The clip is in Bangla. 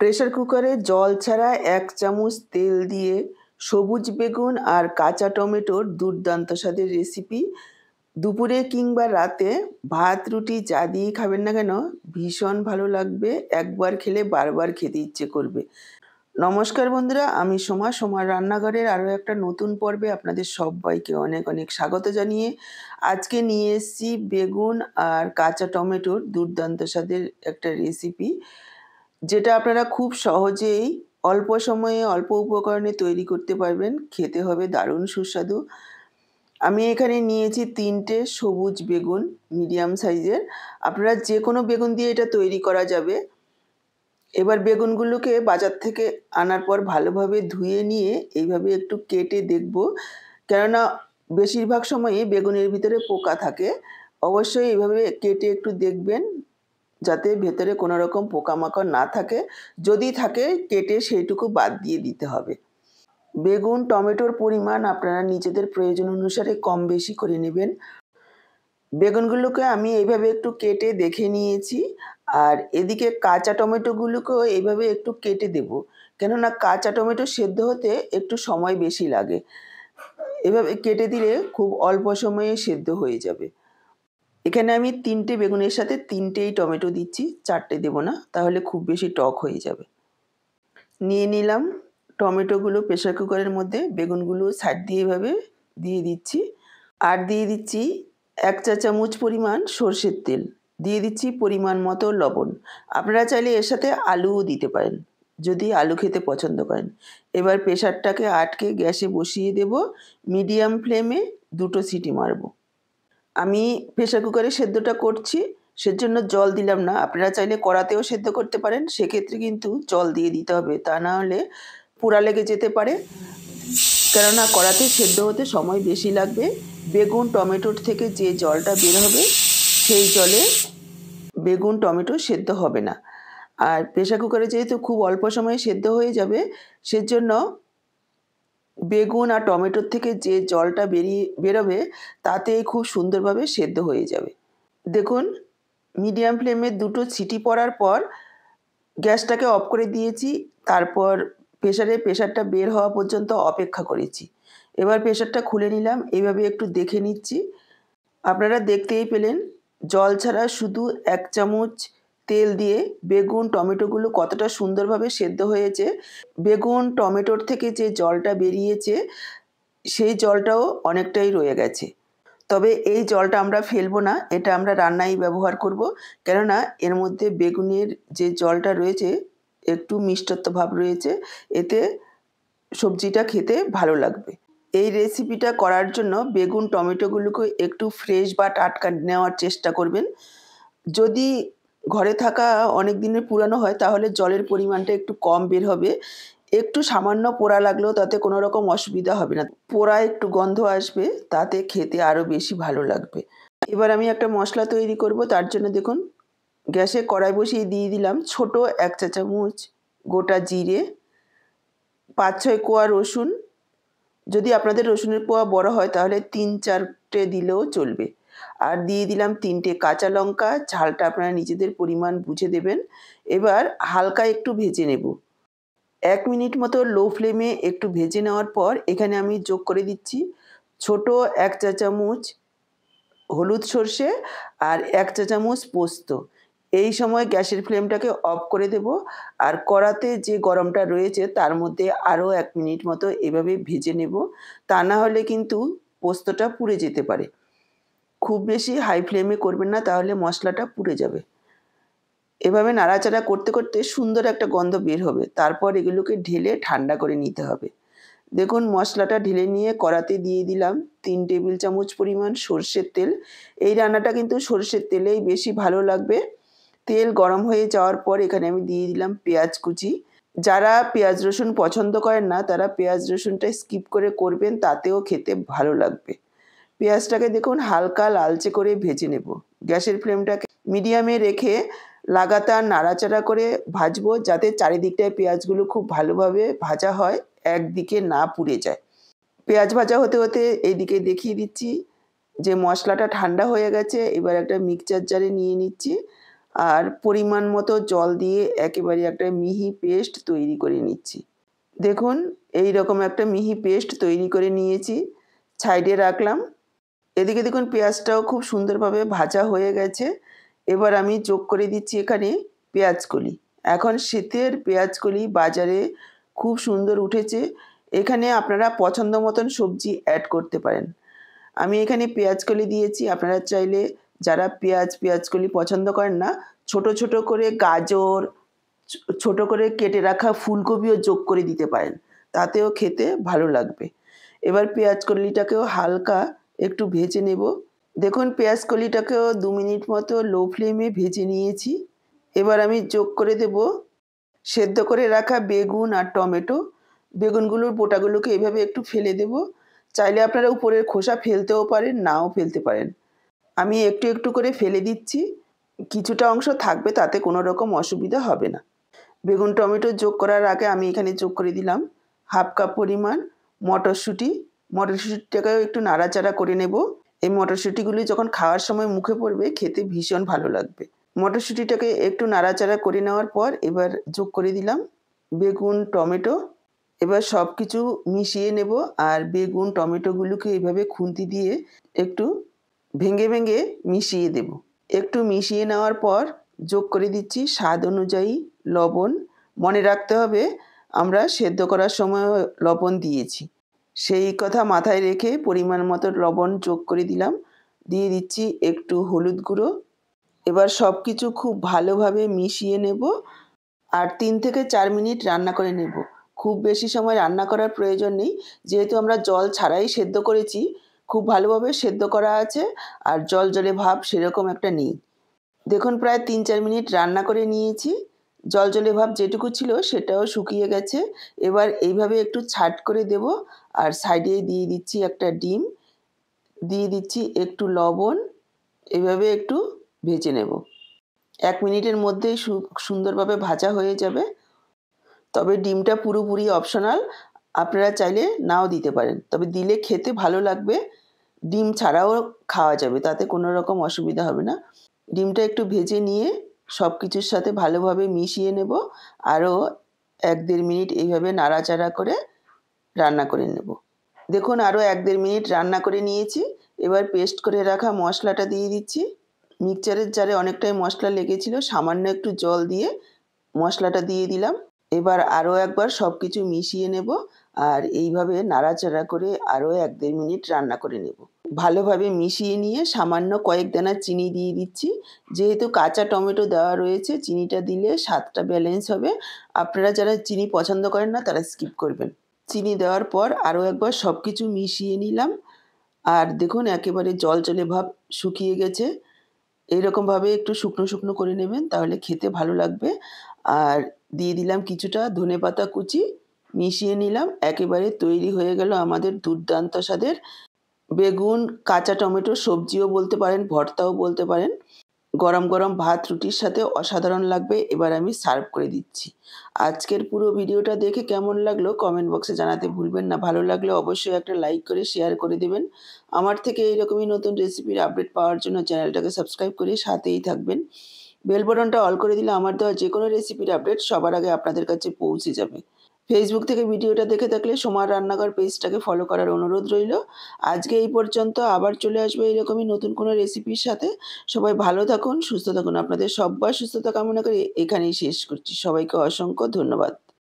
প্রেসার কুকারে জল ছাড়া ১ চামচ তেল দিয়ে সবুজ বেগুন আর কাঁচা টমেটোর দুর্দান্ত স্বাদের রেসিপি দুপুরে কিংবা রাতে ভাত রুটি যা দিয়েই খাবেন না কেন ভীষণ ভালো লাগবে। একবার খেলে বারবার খেতে ইচ্ছে করবে। নমস্কার বন্ধুরা, আমি সোমার রান্নাঘরের আরও একটা নতুন পর্বে আপনাদের সবাইকে অনেক অনেক স্বাগত জানিয়ে আজকে নিয়ে এসেছি বেগুন আর কাঁচা টমেটোর দুর্দান্ত স্বাদের একটা রেসিপি, যেটা আপনারা খুব সহজেই অল্প সময়ে অল্প উপকরণে তৈরি করতে পারবেন। খেতে হবে দারুণ সুস্বাদু। আমি এখানে নিয়েছি ৩টে সবুজ বেগুন, মিডিয়াম সাইজের। আপনারা যে কোনো বেগুন দিয়ে এটা তৈরি করা যাবে। এবার বেগুনগুলোকে বাজার থেকে আনার পর ভালোভাবে ধুয়ে নিয়ে এইভাবে একটু কেটে দেখব, কেননা বেশিরভাগ সময়ই বেগুনের ভিতরে পোকা থাকে। অবশ্যই এইভাবে কেটে একটু দেখবেন যাতে ভেতরে কোনো রকম পোকামাকড় না থাকে। যদি থাকে কেটে সেইটুকু বাদ দিয়ে দিতে হবে। বেগুন টমেটোর পরিমাণ আপনারা নিজেদের প্রয়োজন অনুসারে কম বেশি করে নেবেন। বেগুনগুলোকে আমি এইভাবে একটু কেটে দেখে নিয়েছি, আর এদিকে কাঁচা টমেটোগুলোকেও এইভাবে একটু কেটে দেব, কেননা কাঁচা টমেটো সেদ্ধ হতে একটু সময় বেশি লাগে। এভাবে কেটে দিলে খুব অল্প সময়ে সেদ্ধ হয়ে যাবে। এখানে আমি ৩টে বেগুনের সাথে ৩টেই টমেটো দিচ্ছি, 4টে দেব না, তাহলে খুব বেশি টক হয়ে যাবে। নিয়ে নিলাম টমেটোগুলো প্রেসার কুকারের মধ্যে, বেগুনগুলো সাইড দিয়ে এভাবে দিয়ে দিচ্ছি। আর দিয়ে দিচ্ছি ১ চা চামচ পরিমাণ সরষের তেল, দিয়ে দিচ্ছি পরিমাণ মতো লবণ। আপনারা চাইলে এর সাথে আলুও দিতে পারেন যদি আলু খেতে পছন্দ করেন। এবার প্রেসারটাকে আটকে গ্যাসে বসিয়ে দেব। মিডিয়াম ফ্লেমে 2টো সিটি মারব। আমি প্রেসার কুকারে সেদ্ধটা করছি, সেজন্য জল দিলাম না। আপনারা চাইলে কড়াতেও সেদ্ধ করতে পারেন, সেক্ষেত্রে কিন্তু জল দিয়ে দিতে হবে, তা না হলে পোড়া লেগে যেতে পারে। কেননা কড়াতে সেদ্ধ হতে সময় বেশি লাগবে। বেগুন টমেটোর থেকে যে জলটা বের হবে সেই জলে বেগুন টমেটো সেদ্ধ হবে না। আর প্রেসার কুকারে যেহেতু খুব অল্প সময়ে সেদ্ধ হয়ে যাবে, সেজন্য বেগুন আর টমেটোর থেকে যে জলটা বেরোবে তাতে খুব সুন্দরভাবে সেদ্ধ হয়ে যাবে। দেখুন, মিডিয়াম ফ্লেমে 2টো সিটি পড়ার পর গ্যাসটাকে অফ করে দিয়েছি। তারপর প্রেসারটা বের হওয়া পর্যন্ত অপেক্ষা করেছি। এবার প্রেসারটা খুলে নিলাম, এইভাবে একটু দেখে নিচ্ছি। আপনারা দেখতেই পেলেন জল ছাড়া শুধু 1 চামচ তেল দিয়ে বেগুন টমেটোগুলো কতটা সুন্দরভাবে সেদ্ধ হয়েছে। বেগুন টমেটোর থেকে যে জলটা বেরিয়েছে সেই জলটাও অনেকটাই রয়ে গেছে। তবে এই জলটা আমরা ফেলবো না, এটা আমরা রান্নায় ব্যবহার করব, কেননা এর মধ্যে বেগুনের যে জলটা রয়েছে একটু মিষ্টত্ব ভাব রয়েছে, এতে সবজিটা খেতে ভালো লাগবে। এই রেসিপিটা করার জন্য বেগুন টমেটোগুলোকে একটু ফ্রেশ বা টাটকা নেওয়ার চেষ্টা করবেন। যদি ঘরে থাকা অনেক দিনের পুরানো হয় তাহলে জলের পরিমাণটা একটু কম বের হবে। একটু সামান্য পোড়া লাগলেও তাতে কোনো রকম অসুবিধা হবে না। পোড়া একটু গন্ধ আসবে, তাতে খেতে আরও বেশি ভালো লাগবে। এবার আমি একটা মশলা তৈরি করব, তার জন্য দেখুন গ্যাসে কড়াই বসিয়ে দিয়ে দিলাম ছোট 1 চা চামচ গোটা জিরে, 5-6 কোয়া রসুন। যদি আপনাদের রসুনের কোয়া বড় হয় তাহলে 3-4টে দিলেও চলবে। আর দিয়ে দিলাম 3টে কাঁচা লঙ্কা, ঝালটা আপনারা নিজেদের পরিমাণ বুঝে দেবেন। এবার হালকা একটু ভেজে নেব। 1 মিনিট মতো লো ফ্লেমে একটু ভেজে নেওয়ার পর এখানে আমি যোগ করে দিচ্ছি ছোট 1 চা চামচ হলুদ সর্ষে আর 1 চা চামচ পোস্ত। এই সময় গ্যাসের ফ্লেমটাকে অফ করে দেব, আর কড়াতে যে গরমটা রয়েছে তার মধ্যে আরও 1 মিনিট মতো এভাবে ভেজে নেব। তা না হলে কিন্তু পোস্তটা পুড়ে যেতে পারে। খুব বেশি হাই ফ্লেমে করবেন না, তাহলে মশলাটা পুড়ে যাবে। এভাবে নাড়াচাড়া করতে করতে সুন্দর একটা গন্ধ বের হবে। তারপর এগুলোকে ঢেলে ঠান্ডা করে নিতে হবে। দেখুন মশলাটা ঢেলে নিয়ে কড়াতে দিয়ে দিলাম 3 টেবিল চামচ পরিমাণ সরষের তেল। এই রান্নাটা কিন্তু সরষের তেলেই বেশি ভালো লাগবে। তেল গরম হয়ে যাওয়ার পর এখানে আমি দিয়ে দিলাম পেঁয়াজ কুচি। যারা পেঁয়াজ রসুন পছন্দ করেন না তারা পেঁয়াজ রসুনটা স্কিপ করে করবেন, তাতেও খেতে ভালো লাগবে। পেঁয়াজটাকে দেখুন হালকা লালচে করে ভেজে নেব। গ্যাসের ফ্লেমটাকে মিডিয়ামে রেখে লাগাতার নাড়াচাড়া করে ভাজবো, যাতে চারিদিকটায় পেঁয়াজগুলো খুব ভালোভাবে ভাজা হয়, একদিকে না পুড়ে যায়। পেঁয়াজ ভাজা হতে হতে এইদিকে দেখিয়ে দিচ্ছি যে মশলাটা ঠান্ডা হয়ে গেছে। এবার একটা মিক্সচার জারে নিয়ে নিচ্ছি আর পরিমাণ মতো জল দিয়ে একেবারে একটা মিহি পেস্ট তৈরি করে নিচ্ছি। দেখুন এইরকম একটা মিহি পেস্ট তৈরি করে নিয়েছি, সাইডে রাখলাম। এদিকে দেখুন পেঁয়াজটাও খুব সুন্দরভাবে ভাজা হয়ে গেছে। এবার আমি যোগ করে দিচ্ছি এখানে পেঁয়াজকলি। এখন শীতের পেঁয়াজকলি বাজারে খুব সুন্দর উঠেছে। এখানে আপনারা পছন্দ মতন সবজি অ্যাড করতে পারেন। আমি এখানে পেঁয়াজকলি দিয়েছি, আপনারা চাইলে যারা পেঁয়াজকলি পছন্দ করেন না, ছোট ছোট করে গাজর, ছোট করে কেটে রাখা ফুলকপিও যোগ করে দিতে পারেন, তাতেও খেতে ভালো লাগবে। এবার পেঁয়াজকলিটাকেও হালকা একটু ভেজে নেব। দেখুন পেঁয়াজকলিটাকেও 2 মিনিট মতো লো ফ্লেমে ভেজে নিয়েছি। এবার আমি যোগ করে দেব সেদ্ধ করে রাখা বেগুন আর টমেটো। বেগুনগুলোর বোটাগুলোকে এভাবে একটু ফেলে দেব। চাইলে আপনারা উপরের খোসা ফেলতেও পারেন, নাও ফেলতে পারেন। আমি একটু একটু করে ফেলে দিচ্ছি, কিছুটা অংশ থাকবে, তাতে কোনো রকম অসুবিধা হবে না। বেগুন টমেটো যোগ করার আগে আমি এখানে যোগ করে দিলাম 1/2 কাপ পরিমাণ মটরশুঁটি। মটরশুঁটিটাকেও একটু নাড়াচাড়া করে নেব। এই মটরশুঁটিগুলি যখন খাওয়ার সময় মুখে পড়বে খেতে ভীষণ ভালো লাগবে। মটরশুঁটিটাকে একটু নাড়াচাড়া করে নেওয়ার পর এবার যোগ করে দিলাম বেগুন টমেটো। এবার সব কিছু মিশিয়ে নেব আর বেগুন টমেটোগুলোকে এইভাবে খুন্তি দিয়ে একটু ভেঙে ভেঙে মিশিয়ে দেব। একটু মিশিয়ে নেওয়ার পর যোগ করে দিচ্ছি স্বাদ অনুযায়ী লবণ। মনে রাখতে হবে আমরা সেদ্ধ করার সময় লবণ দিয়েছি, সেই কথা মাথায় রেখে পরিমাণ মতো লবণ যোগ করে দিলাম। দিয়ে দিচ্ছি একটু হলুদ গুঁড়ো। এবার সব কিছু খুব ভালোভাবে মিশিয়ে নেব আর 3 থেকে 4 মিনিট রান্না করে নেব। খুব বেশি সময় রান্না করার প্রয়োজন নেই, যেহেতু আমরা জল ছাড়াই সেদ্ধ করেছি, খুব ভালোভাবে সেদ্ধ করা আছে আর জলজলে ভাব সেরকম একটা নেই। দেখুন প্রায় 3-4 মিনিট রান্না করে নিয়েছি, জলজলে ভাব যেটুকু ছিল সেটাও শুকিয়ে গেছে। এবার এইভাবে একটু ছাট করে দেব আর সাইডে দিয়ে দিচ্ছি একটা ডিম, দিয়ে দিচ্ছি একটু লবণ, এভাবে একটু ভেজে নেব। 1 মিনিটের মধ্যেই সুন্দরভাবে ভাজা হয়ে যাবে। তবে ডিমটা পুরোপুরি অপশনাল, আপনারা চাইলে নাও দিতে পারেন, তবে দিলে খেতে ভালো লাগবে। ডিম ছাড়াও খাওয়া যাবে, তাতে কোনো রকম অসুবিধা হবে না। ডিমটা একটু ভেজে নিয়ে সব কিছুর সাথে ভালোভাবে মিশিয়ে নেব। আরও 1-1.5 মিনিট এইভাবে নাড়াচাড়া করে রান্না করে নেব। দেখুন আরও 1-1.5 মিনিট রান্না করে নিয়েছি। এবার পেস্ট করে রাখা মশলাটা দিয়ে দিচ্ছি। মিক্সচারের জারে অনেকটাই মশলা লেগেছিল, সামান্য একটু জল দিয়ে মশলাটা দিয়ে দিলাম। এবার আরও একবার সব কিছু মিশিয়ে নেব আর এইভাবে নাড়াচাড়া করে আরও 1-1.5 মিনিট রান্না করে নেব। ভালোভাবে মিশিয়ে নিয়ে সামান্য কয়েক দানা চিনি দিয়ে দিচ্ছি। যেহেতু কাঁচা টমেটো দেওয়া রয়েছে, চিনিটা দিলে স্বাদটা ব্যালেন্স হবে। আপনারা যারা চিনি পছন্দ করেন না তারা স্কিপ করবেন। চিনি দেওয়ার পর আরও একবার সব কিছু মিশিয়ে নিলাম আর দেখুন একেবারে জলজলে ভাব শুকিয়ে গেছে। এইরকমভাবে একটু শুকনো শুকনো করে নেবেন, তাহলে খেতে ভালো লাগবে। আর দিয়ে দিলাম কিছুটা ধনেপাতা কুচি, মিশিয়ে নিলাম। একেবারে তৈরি হয়ে গেল আমাদের দুর্দান্ত স্বাদের বেগুন কাঁচা টমেটো সবজিও বলতে পারেন, ভর্তাও বলতে পারেন। গরম গরম ভাত রুটির সাথে অসাধারণ লাগবে। এবার আমি সার্ভ করে দিচ্ছি। আজকের পুরো ভিডিওটা দেখে কেমন লাগলো কমেন্ট বক্সে জানাতে ভুলবেন না। ভালো লাগলে অবশ্যই একটা লাইক করে শেয়ার করে দেবেন। আমার থেকে এইরকমই নতুন রেসিপির আপডেট পাওয়ার জন্য চ্যানেলটাকে সাবস্ক্রাইব করে সাথেই থাকবেন। বেল বাটনটা অল করে দিলে আমার দেওয়া যে কোনো রেসিপির আপডেট সবার আগে আপনাদের কাছে পৌঁছে যাবে। ফেসবুক থেকে ভিডিওটা দেখে থাকলে সোমার রান্নাঘর পেজটাকে ফলো করার অনুরোধ রইল। আজকে এই পর্যন্ত, আবার চলে আসবো এরকমই নতুন কোনো রেসিপির সাথে। সবাই ভালো থাকুন, সুস্থ থাকুন। আপনাদের সব্বার সুস্থতা কামনা করে এখানেই শেষ করছি। সবাইকে অসংখ্য ধন্যবাদ।